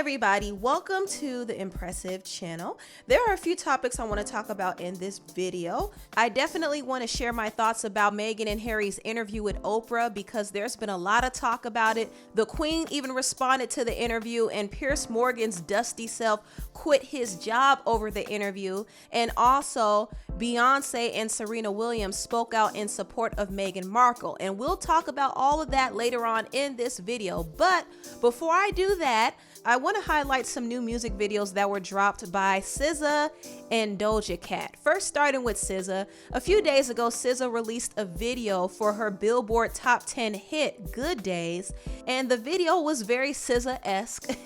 everybody, welcome to the Empressive channel. There are a few topics I want to talk about in this video. I definitely want to share my thoughts about Meghan and Harry's interview with Oprah because there's been a lot of talk about it. The Queen even responded to the interview, and Piers Morgan's dusty self quit his job over the interview. And also, Beyonce and Serena Williams spoke out in support of Meghan Markle. And we'll talk about all of that later on in this video. But before I do that, I want to highlight some new music videos that were dropped by SZA and Doja Cat. First, starting with SZA. A few days ago, SZA released a video for her Billboard Top 10 hit, Good Days, and the video was very SZA-esque.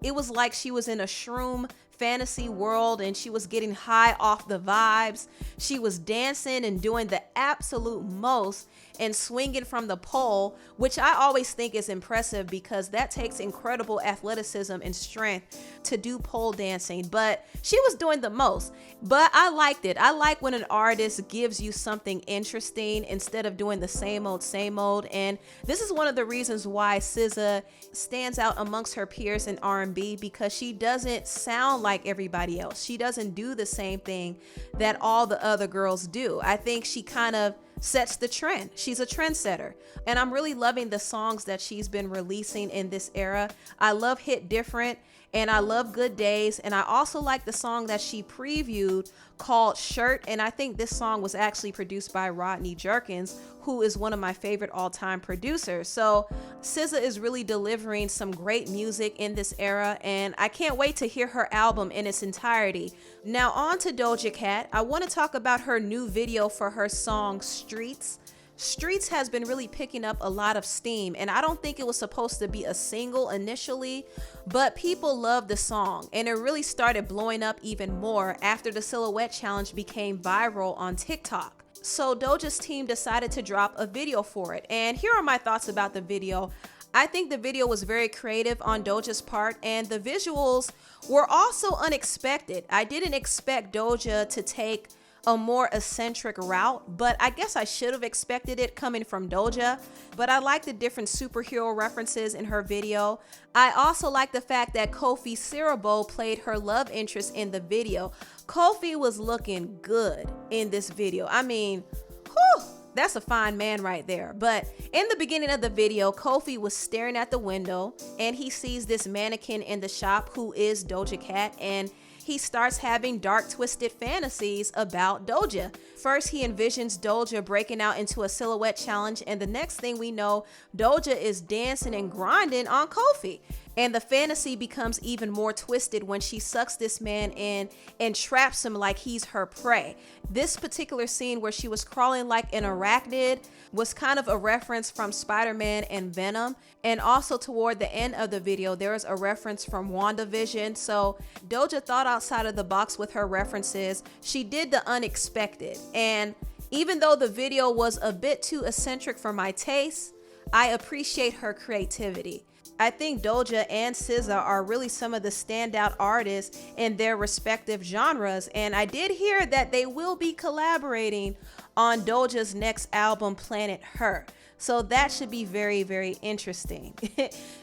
It was like she was in a shroom fantasy world and she was getting high off the vibes. She was dancing and doing the absolute most and swinging from the pole, which I always think is impressive because that takes incredible athleticism and strength to do pole dancing. But she was doing the most. But I liked it. I like when an artist gives you something interesting instead of doing the same old, same old. And this is one of the reasons why SZA stands out amongst her peers in R&B, because she doesn't sound like everybody else. She doesn't do the same thing that all the other girls do. I think she kind of sets the trend. She's a trendsetter, and I'm really loving the songs that she's been releasing in this era. I love Hit Different, and I love Good Days, and I also like the song that she previewed called Shirt, and I think this song was actually produced by Rodney Jerkins, who is one of my favorite all-time producers. So SZA is really delivering some great music in this era, and I can't wait to hear her album in its entirety. Now on to Doja Cat. I want to talk about her new video for her song Streets. Streets has been really picking up a lot of steam, and I don't think it was supposed to be a single initially, but people love the song, and it really started blowing up even more after the Silhouette Challenge became viral on TikTok. So Doja's team decided to drop a video for it, and here are my thoughts about the video. I think the video was very creative on Doja's part, and the visuals were also unexpected. I didn't expect Doja to take a more eccentric route, but I guess I should have expected it coming from Doja. But I like the different superhero references in her video. I also like the fact that Kofi Siriboe played her love interest in the video. Kofi was looking good in this video. I mean, whew, that's a fine man right there. But in the beginning of the video, Kofi was staring at the window and he sees this mannequin in the shop who is Doja Cat, and he starts having dark, twisted fantasies about Doja. First, he envisions Doja breaking out into a silhouette challenge, and the next thing we know, Doja is dancing and grinding on Kofi. And the fantasy becomes even more twisted when she sucks this man in and traps him like he's her prey. This particular scene where she was crawling like an arachnid was kind of a reference from Spider-Man and Venom. And also toward the end of the video, there is a reference from WandaVision. So Doja thought outside of the box with her references. She did the unexpected. And even though the video was a bit too eccentric for my taste, I appreciate her creativity. I think Doja and SZA are really some of the standout artists in their respective genres, and I did hear that they will be collaborating on Doja's next album, Planet Her. So that should be very, very interesting.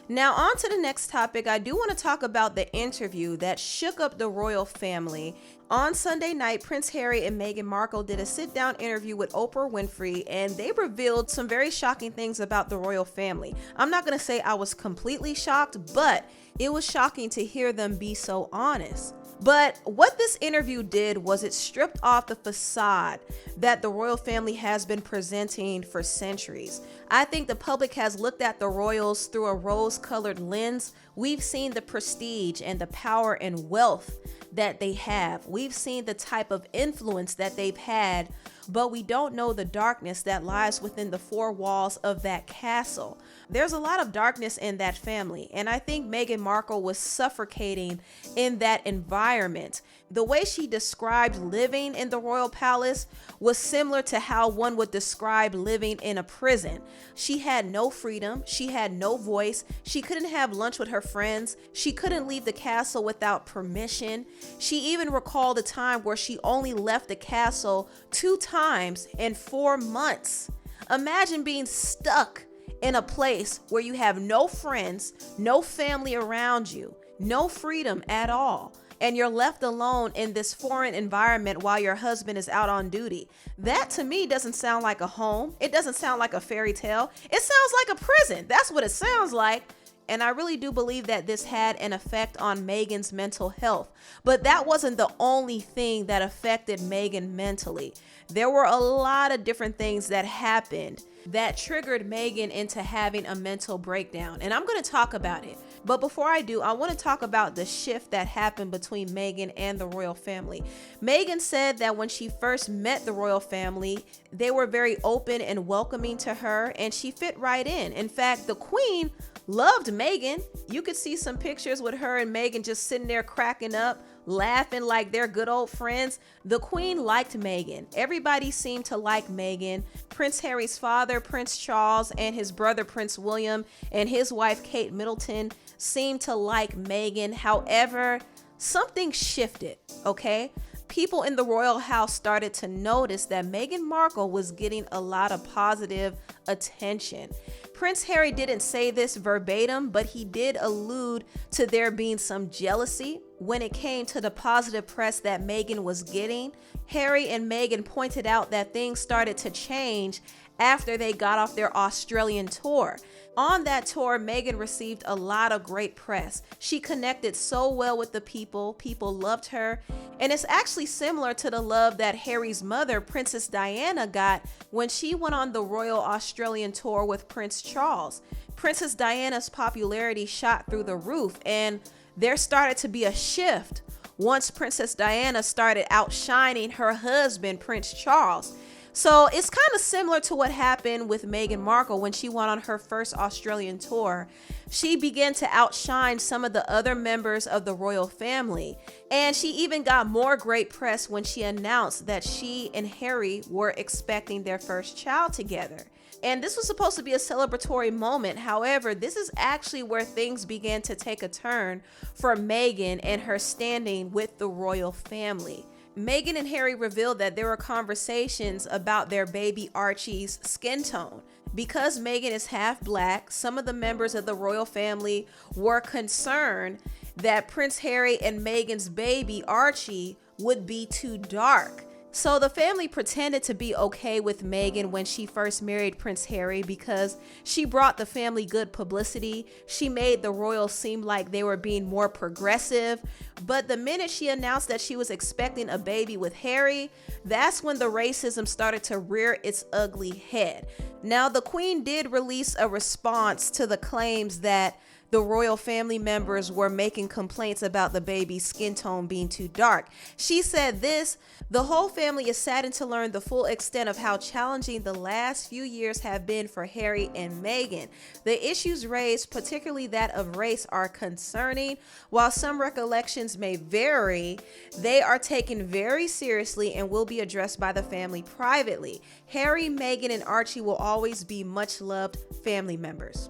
Now on to the next topic. I do want to talk about the interview that shook up the royal family. On Sunday night, Prince Harry and Meghan Markle did a sit-down interview with Oprah Winfrey, and they revealed some very shocking things about the royal family. I'm not going to say I was completely shocked, but it was shocking to hear them be so honest. But what this interview did was it stripped off the facade that the royal family has been presenting for centuries. I think the public has looked at the royals through a rose-colored lens. We've seen the prestige and the power and wealth that they have. We've seen the type of influence that they've had, but we don't know the darkness that lies within the four walls of that castle. There's a lot of darkness in that family, and I think Meghan Markle was suffocating in that environment. The way she described living in the royal palace was similar to how one would describe living in a prison. She had no freedom. She had no voice. She couldn't have lunch with her friends. She couldn't leave the castle without permission. She even recalled a time where she only left the castle 2 times in 4 months. Imagine being stuck in a place where you have no friends, no family around you, no freedom at all. And you're left alone in this foreign environment while your husband is out on duty. That to me doesn't sound like a home. It doesn't sound like a fairy tale. It sounds like a prison. That's what it sounds like. And I really do believe that this had an effect on Meghan's mental health. But that wasn't the only thing that affected Meghan mentally. There were a lot of different things that happened that triggered Meghan into having a mental breakdown. And I'm going to talk about it. But before I do, I want to talk about the shift that happened between Meghan and the royal family. Meghan said that when she first met the royal family, they were very open and welcoming to her, and she fit right in. In fact, the Queen loved Meghan. You could see some pictures with her and Meghan just sitting there cracking up, laughing like they're good old friends. The Queen liked Meghan. Everybody seemed to like Meghan. Prince Harry's father, Prince Charles, and his brother, Prince William, and his wife, Kate Middleton, seemed to like Meghan. However, something shifted, okay? People in the royal house started to notice that Meghan Markle was getting a lot of positive attention. Prince Harry didn't say this verbatim, but he did allude to there being some jealousy when it came to the positive press that Meghan was getting. Harry and Meghan pointed out that things started to change after they got off their Australian tour. On that tour, Meghan received a lot of great press. She connected so well with the people. People loved her. And it's actually similar to the love that Harry's mother, Princess Diana, got when she went on the Royal Australian tour with Prince Charles. Princess Diana's popularity shot through the roof, and there started to be a shift once Princess Diana started outshining her husband, Prince Charles. So it's kind of similar to what happened with Meghan Markle when she went on her first Australian tour. She began to outshine some of the other members of the royal family. And she even got more great press when she announced that she and Harry were expecting their first child together. And this was supposed to be a celebratory moment. However, this is actually where things began to take a turn for Meghan and her standing with the royal family. Meghan and Harry revealed that there were conversations about their baby Archie's skin tone. Because Meghan is half black, some of the members of the royal family were concerned that Prince Harry and Meghan's baby Archie would be too dark. So the family pretended to be okay with Meghan when she first married Prince Harry because she brought the family good publicity. She made the royals seem like they were being more progressive. But the minute she announced that she was expecting a baby with Harry, that's when the racism started to rear its ugly head. Now, the Queen did release a response to the claims that the royal family members were making complaints about the baby's skin tone being too dark. She said this: "The whole family is saddened to learn the full extent of how challenging the last few years have been for Harry and Meghan. The issues raised, particularly that of race, are concerning. While some recollections may vary, they are taken very seriously and will be addressed by the family privately. Harry, Meghan, and Archie will always be much loved family members."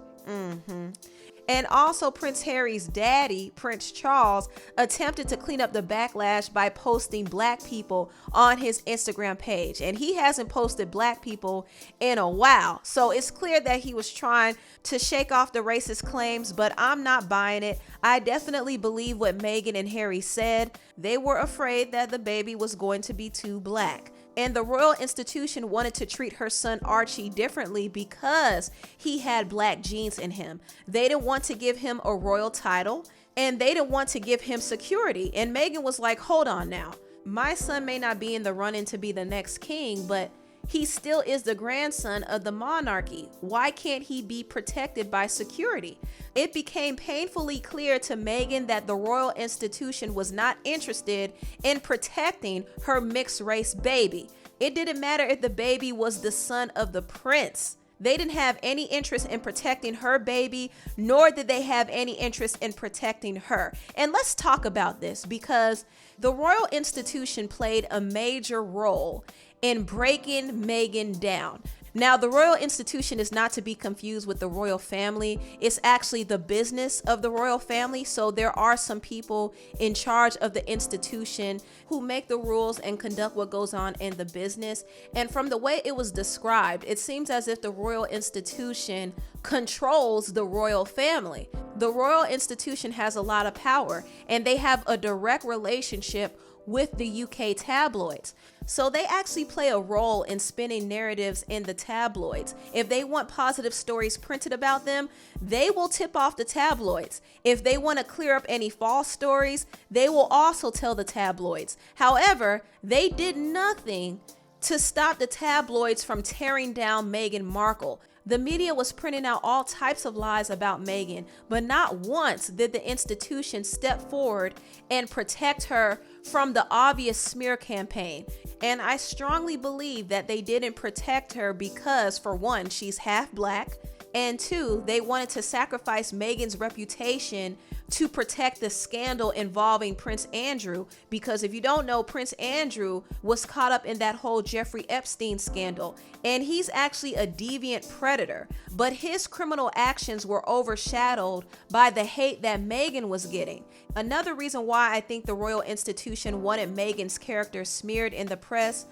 And also, Prince Harry's daddy, Prince Charles, attempted to clean up the backlash by posting black people on his Instagram page. And he hasn't posted black people in a while. So it's clear that he was trying to shake off the racist claims, but I'm not buying it. I definitely believe what Meghan and Harry said. They were afraid that the baby was going to be too black. And the royal institution wanted to treat her son Archie differently because he had black genes in him. They didn't want to give him a royal title, and they didn't want to give him security. And Meghan was like, hold on now. My son may not be in the run-in to be the next king, but he still is the grandson of the monarchy. Why can't he be protected by security? It became painfully clear to Meghan that the royal institution was not interested in protecting her mixed race baby. It didn't matter if the baby was the son of the prince. They didn't have any interest in protecting her baby, nor did they have any interest in protecting her. And let's talk about this, because the royal institution played a major role in breaking Meghan down. Now, the royal institution is not to be confused with the royal family. It's actually the business of the royal family. So there are some people in charge of the institution who make the rules and conduct what goes on in the business. And from the way it was described, it seems as if the royal institution controls the royal family. The royal institution has a lot of power, and they have a direct relationship with the UK tabloids. So they actually play a role in spinning narratives in the tabloids. If they want positive stories printed about them, they will tip off the tabloids. If they want to clear up any false stories, they will also tell the tabloids. However, they did nothing to stop the tabloids from tearing down Meghan Markle. The media was printing out all types of lies about Meghan, but not once did the institution step forward and protect her from the obvious smear campaign. And I strongly believe that they didn't protect her because, for one, she's half black, and two, they wanted to sacrifice Meghan's reputation to protect the scandal involving Prince Andrew. Because if you don't know, Prince Andrew was caught up in that whole Jeffrey Epstein scandal, and he's actually a deviant predator, but his criminal actions were overshadowed by the hate that Meghan was getting. Another reason why I think the royal institution wanted Meghan's character smeared in the press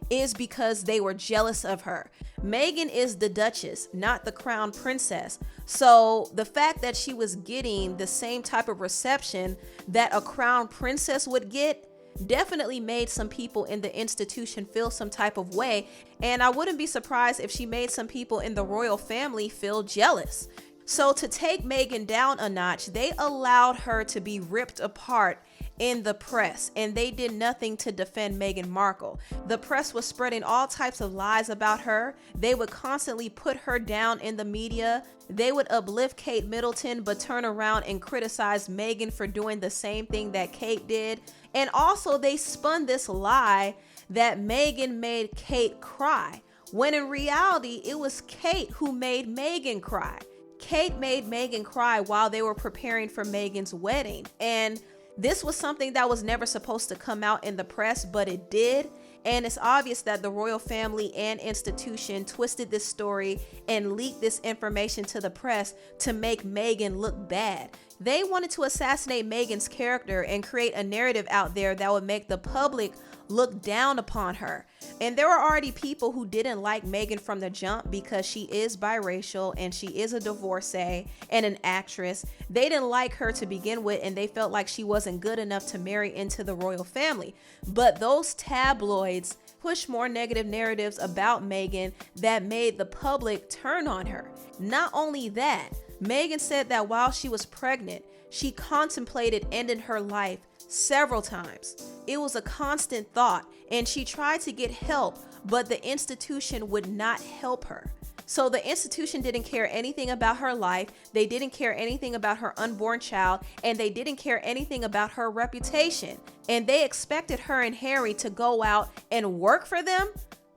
is because they were jealous of her. Meghan is the Duchess, not the crown princess. So the fact that she was getting the same type of reception that a crown princess would get definitely made some people in the institution feel some type of way. And I wouldn't be surprised if she made some people in the royal family feel jealous. So to take Meghan down a notch, they allowed her to be ripped apart in the press, and they did nothing to defend Meghan Markle. The press was spreading all types of lies about her. They would constantly put her down in the media. They would uplift Kate Middleton, but turn around and criticize Meghan for doing the same thing that Kate did. And also they spun this lie that Meghan made Kate cry, when in reality, it was Kate who made Meghan cry. Kate made Meghan cry while they were preparing for Meghan's wedding. And this was something that was never supposed to come out in the press, but it did. And it's obvious that the royal family and institution twisted this story and leaked this information to the press to make Meghan look bad. They wanted to assassinate Meghan's character and create a narrative out there that would make the public look down upon her. And there were already people who didn't like Meghan from the jump because she is biracial and she is a divorcee and an actress. They didn't like her to begin with, and they felt like she wasn't good enough to marry into the royal family. But those tabloids pushed more negative narratives about Meghan that made the public turn on her. Not only that, Meghan said that while she was pregnant, she contemplated ending her life several times. It was a constant thought, and she tried to get help, but the institution would not help her. So the institution didn't care anything about her life. They didn't care anything about her unborn child, and they didn't care anything about her reputation. And they expected her and Harry to go out and work for them?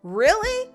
Really?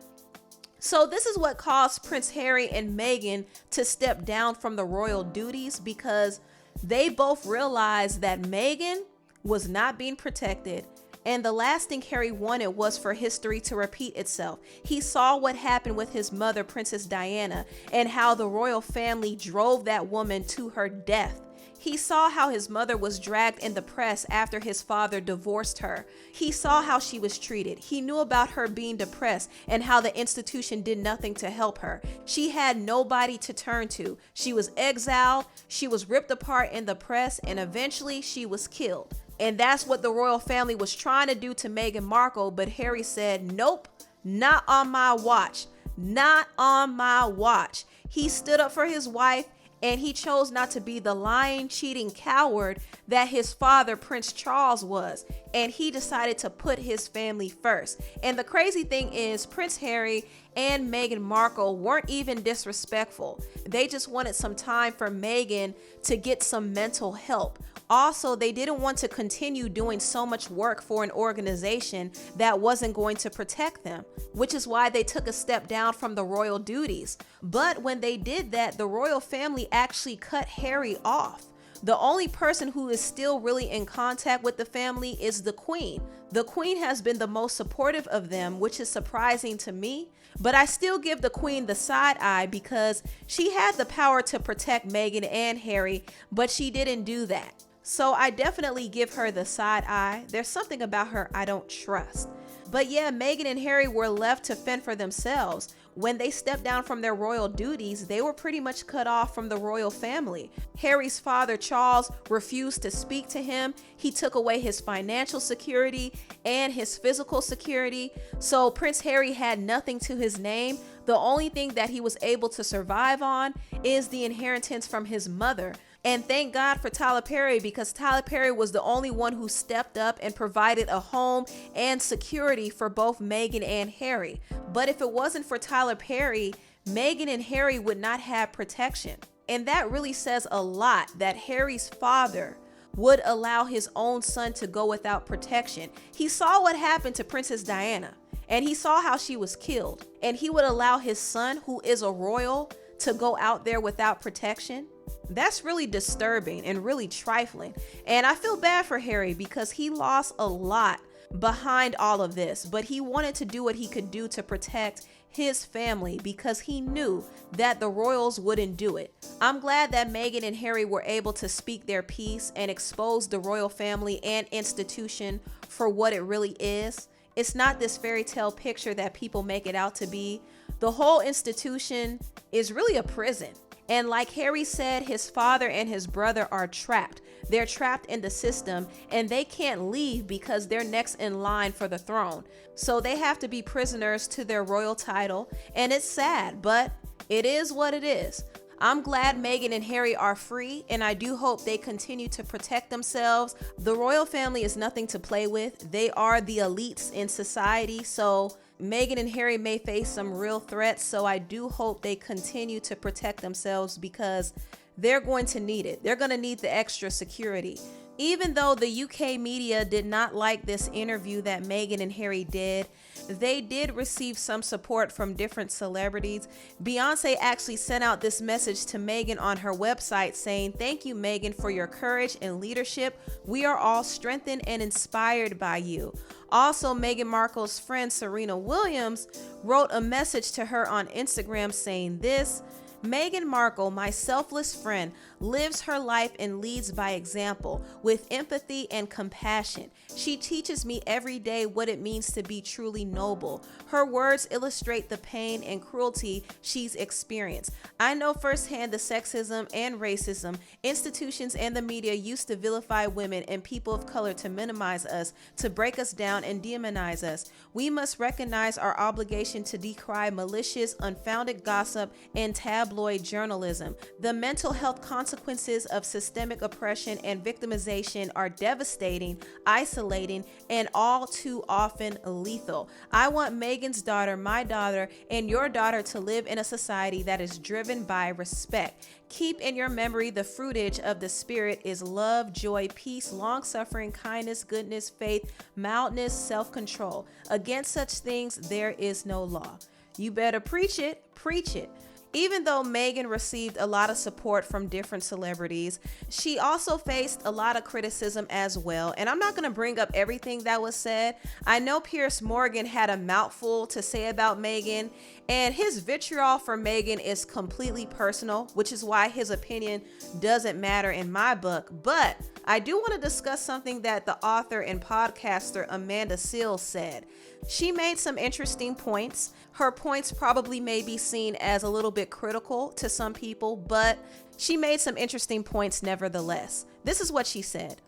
So this is what caused Prince Harry and Meghan to step down from the royal duties, because they both realized that Meghan was not being protected, and the last thing Harry wanted was for history to repeat itself. He saw what happened with his mother, Princess Diana, and how the royal family drove that woman to her death. He saw how his mother was dragged in the press after his father divorced her. He saw how she was treated. He knew about her being depressed and how the institution did nothing to help her. She had nobody to turn to. She was exiled, she was ripped apart in the press, and eventually she was killed. And that's what the royal family was trying to do to Meghan Markle, but Harry said, nope, not on my watch, not on my watch. He stood up for his wife, and he chose not to be the lying, cheating coward that his father, Prince Charles, was. And he decided to put his family first. And the crazy thing is, Prince Harry and Meghan Markle weren't even disrespectful. They just wanted some time for Meghan to get some mental help. Also, they didn't want to continue doing so much work for an organization that wasn't going to protect them, which is why they took a step down from the royal duties. But when they did that, the royal family actually cut Harry off. The only person who is still really in contact with the family is the Queen. The Queen has been the most supportive of them, which is surprising to me. But I still give the Queen the side eye because she had the power to protect Meghan and Harry, but she didn't do that. So I definitely give her the side eye. There's something about her I don't trust. But yeah, Meghan and Harry were left to fend for themselves. when they stepped down from their royal duties, they were pretty much cut off from the royal family. Harry's father, Charles, refused to speak to him. He took away his financial security and his physical security. So Prince Harry had nothing to his name. The only thing that he was able to survive on is the inheritance from his mother. And thank God for Tyler Perry, because Tyler Perry was the only one who stepped up and provided a home and security for both Meghan and Harry. But if it wasn't for Tyler Perry, Meghan and Harry would not have protection. And that really says a lot, that Harry's father would allow his own son to go without protection. He saw what happened to Princess Diana, and he saw how she was killed. And he would allow his son, who is a royal, to go out there without protection. That's really disturbing and really trifling. And I feel bad for Harry because he lost a lot behind all of this, but he wanted to do what he could do to protect his family because he knew that the royals wouldn't do it. I'm glad that Meghan and Harry were able to speak their piece and expose the royal family and institution for what it really is. It's not this fairy tale picture that people make it out to be. The whole institution is really a prison. And like Harry said, his father and his brother are trapped. They're trapped in the system and they can't leave because they're next in line for the throne. So they have to be prisoners to their royal title. And it's sad, but it is what it is. I'm glad Meghan and Harry are free, and I do hope they continue to protect themselves. The royal family is nothing to play with. They are the elites in society, so Meghan and Harry may face some real threats, so I do hope they continue to protect themselves because they're going to need it. They're going to need the extra security. Even though the UK media did not like this interview that Meghan and Harry did, they did receive some support from different celebrities. Beyonce actually sent out this message to Meghan on her website saying, "Thank you, Meghan, for your courage and leadership. We are all strengthened and inspired by you." Also, Meghan Markle's friend Serena Williams wrote a message to her on Instagram saying this: "Meghan Markle, my selfless friend, lives her life and leads by example with empathy and compassion. She teaches me every day what it means to be truly noble. Her words illustrate the pain and cruelty she's experienced. I know firsthand the sexism and racism institutions and the media used to vilify women and people of color to minimize us, to break us down and demonize us. We must recognize our obligation to decry malicious, unfounded gossip and tabloid journalism. The mental health consequences of systemic oppression and victimization are devastating, isolating, and all too often lethal. I want Meghan's daughter, my daughter, and your daughter to live in a society that is driven by respect. Keep in your memory the fruitage of the Spirit is love, joy, peace, long-suffering, kindness, goodness, faith, mildness, self-control. Against such things there is no law." You better preach it, preach it. Even though Meghan received a lot of support from different celebrities, she also faced a lot of criticism as well. And I'm not going to bring up everything that was said. I know Piers Morgan had a mouthful to say about Meghan, and his vitriol for Meghan is completely personal, which is why his opinion doesn't matter in my book. But I do want to discuss something that the author and podcaster Amanda Seales said. She made some interesting points. Her points probably may be seen as a little bit critical to some people, but she made some interesting points nevertheless. This is what she said.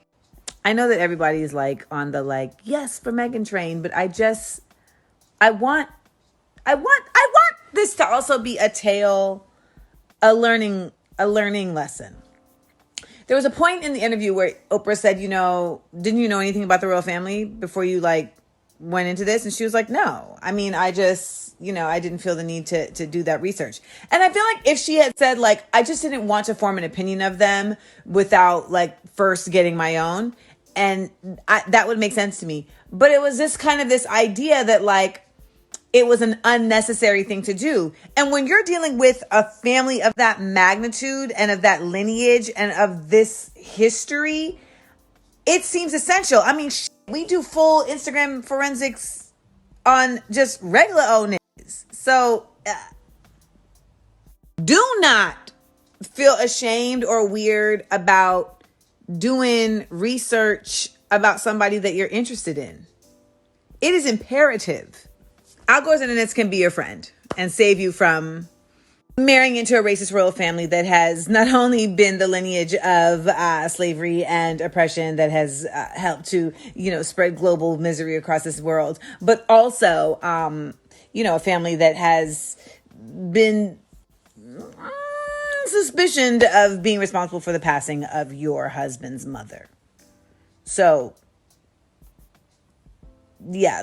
I know that everybody's like on the yes for Meghan train, but I want this to also be a learning lesson. There was a point in the interview where Oprah said, didn't you know anything about the royal family before you went into this? And she was like, no. I mean, I just, I didn't feel the need to do that research. And I feel like if she had said I just didn't want to form an opinion of them without first getting my own, and that would make sense to me. But it was this idea that it was an unnecessary thing to do. And when you're dealing with a family of that magnitude and of that lineage and of this history, it seems essential. I mean, we do full Instagram forensics on just regular old niggas. So do not feel ashamed or weird about doing research about somebody that you're interested in. It is imperative. outgoers internets can be your friend and save you from marrying into a racist royal family that has not only been the lineage of slavery and oppression that has helped to, spread global misery across this world, but also, a family that has been suspicioned of being responsible for the passing of your husband's mother. So, yeah.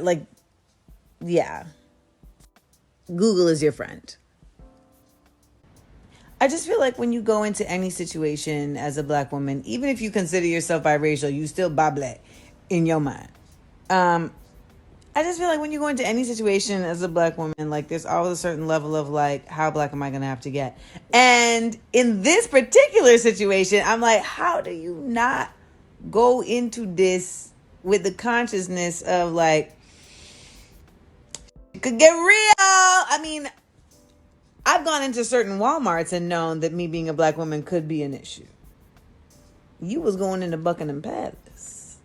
Google is your friend. I just feel like when you go into any situation as a black woman, even if you consider yourself biracial, you still black in your mind. I just feel like when you go into any situation as a black woman, like there's always a certain level of like, how black am I going to have to get? And in this particular situation, I'm like, how do you not go into this with the consciousness of like, it could get real? I mean, I've gone into certain Walmarts and known that me being a black woman could be an issue. You was going into Buckingham Palace.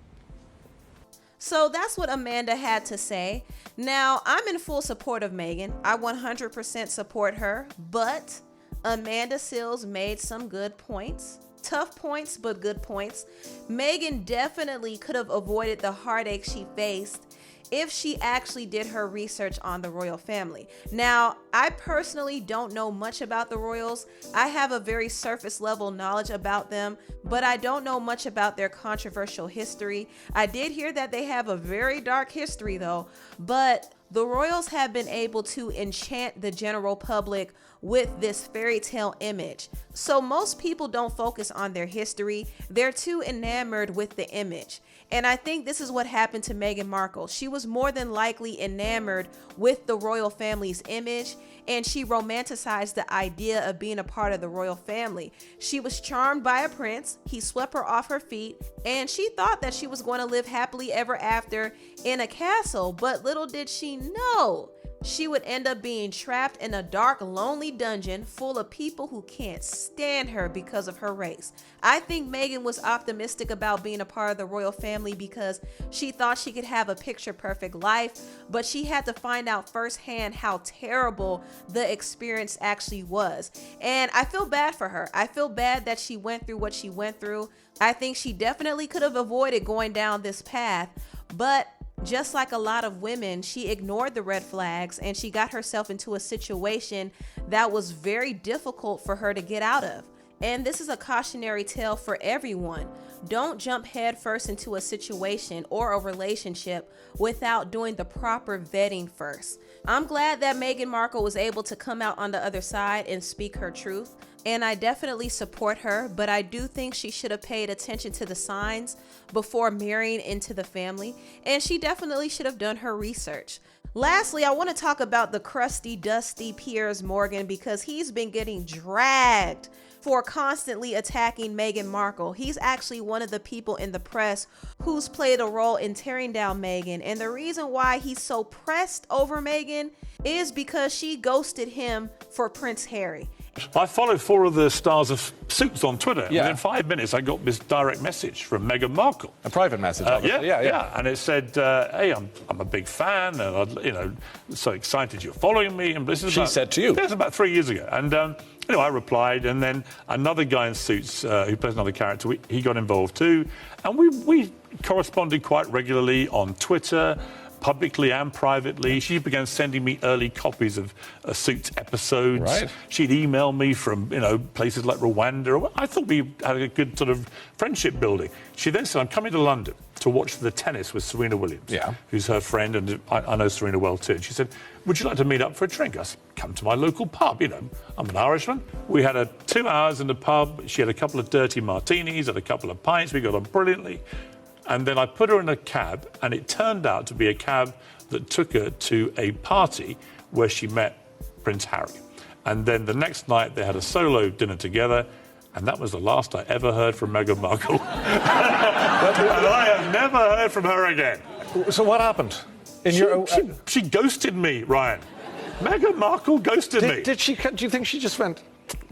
So that's what Amanda had to say. Now, I'm in full support of Meghan. I 100% support her, but Amanda Seales made some good points. Tough points, but good points. Meghan definitely could have avoided the heartache she faced if she actually did her research on the royal family. Now, I personally don't know much about the royals. I have a very surface level knowledge about them, but I don't know much about their controversial history. I did hear that they have a very dark history though, but the royals have been able to enchant the general public with this fairy tale image. So most people don't focus on their history. They're too enamored with the image. And I think this is what happened to Meghan Markle. She was more than likely enamored with the royal family's image, and she romanticized the idea of being a part of the royal family. She was charmed by a prince. He swept her off her feet, and she thought that she was going to live happily ever after in a castle. But little did she know, she would end up being trapped in a dark, lonely dungeon full of people who can't stand her because of her race. I think Meghan was optimistic about being a part of the royal family because she thought she could have a picture-perfect life, but she had to find out firsthand how terrible the experience actually was. And I feel bad for her. I feel bad that she went through what she went through. I think she definitely could have avoided going down this path, but just like a lot of women, she ignored the red flags and she got herself into a situation that was very difficult for her to get out of. And this is a cautionary tale for everyone. Don't jump headfirst into a situation or a relationship without doing the proper vetting first. I'm glad that Meghan Markle was able to come out on the other side and speak her truth. And I definitely support her, but I do think she should have paid attention to the signs before marrying into the family. And she definitely should have done her research. Lastly, I want to talk about the crusty, dusty Piers Morgan because he's been getting dragged for constantly attacking Meghan Markle. He's actually one of the people in the press who's played a role in tearing down Meghan. And the reason why he's so pressed over Meghan is because she ghosted him for Prince Harry. I followed 4 of the stars of Suits on Twitter. Yeah. Within 5 minutes, I got this direct message from Meghan Markle. A private message, obviously. Yeah. And it said, "Hey, I'm a big fan, and so excited you're following me." And this is She said to you. That's about 3 years ago. And I replied, and then another guy in Suits who plays another character, he got involved too, and we corresponded quite regularly on Twitter, publicly and privately. She began sending me early copies of Suits episodes. Right. She'd email me from, places like Rwanda. I thought we had a good sort of friendship building. She then said, "I'm coming to London to watch the tennis with Serena Williams," who's her friend, and I know Serena well too. And she said, "Would you like to meet up for a drink?" I said, "Come to my local pub, I'm an Irishman." We had 2 hours in the pub. She had a couple of dirty martinis and a couple of pints. We got on brilliantly. And then I put her in a cab, and it turned out to be a cab that took her to a party where she met Prince Harry. And then the next night, they had a solo dinner together, and that was the last I ever heard from Meghan Markle. And I have never heard from her again. So what happened? She ghosted me, Ryan. Meghan Markle ghosted me. Do you think she just went,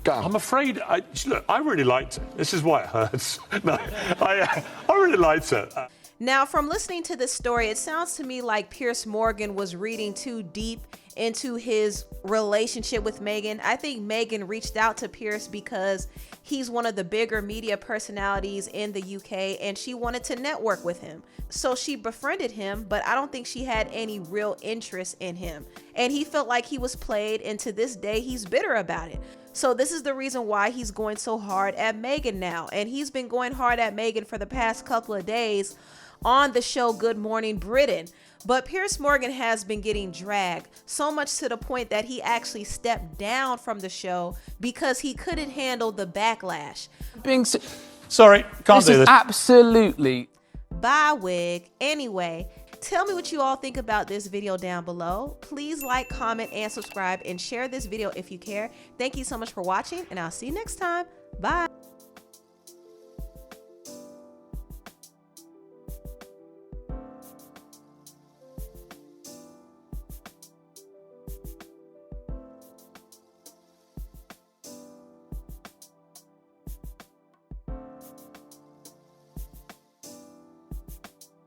gone? I'm afraid, look, I really liked her. This is why it hurts. No, I really liked her. Now, from listening to this story, it sounds to me like Piers Morgan was reading too deep into his relationship with Meghan. I think Meghan reached out to Piers because he's one of the bigger media personalities in the UK and she wanted to network with him. So she befriended him, but I don't think she had any real interest in him. And he felt like he was played, and to this day, he's bitter about it. So this is the reason why he's going so hard at Meghan now. And he's been going hard at Meghan for the past couple of days on the show Good Morning Britain. But Piers Morgan has been getting dragged, so much to the point that he actually stepped down from the show because he couldn't handle the backlash. Sorry, can't do this. Absolutely. Bye, wig. Anyway, tell me what you all think about this video down below. Please like, comment, and subscribe, and share this video if you care. Thank you so much for watching, and I'll see you next time. Bye.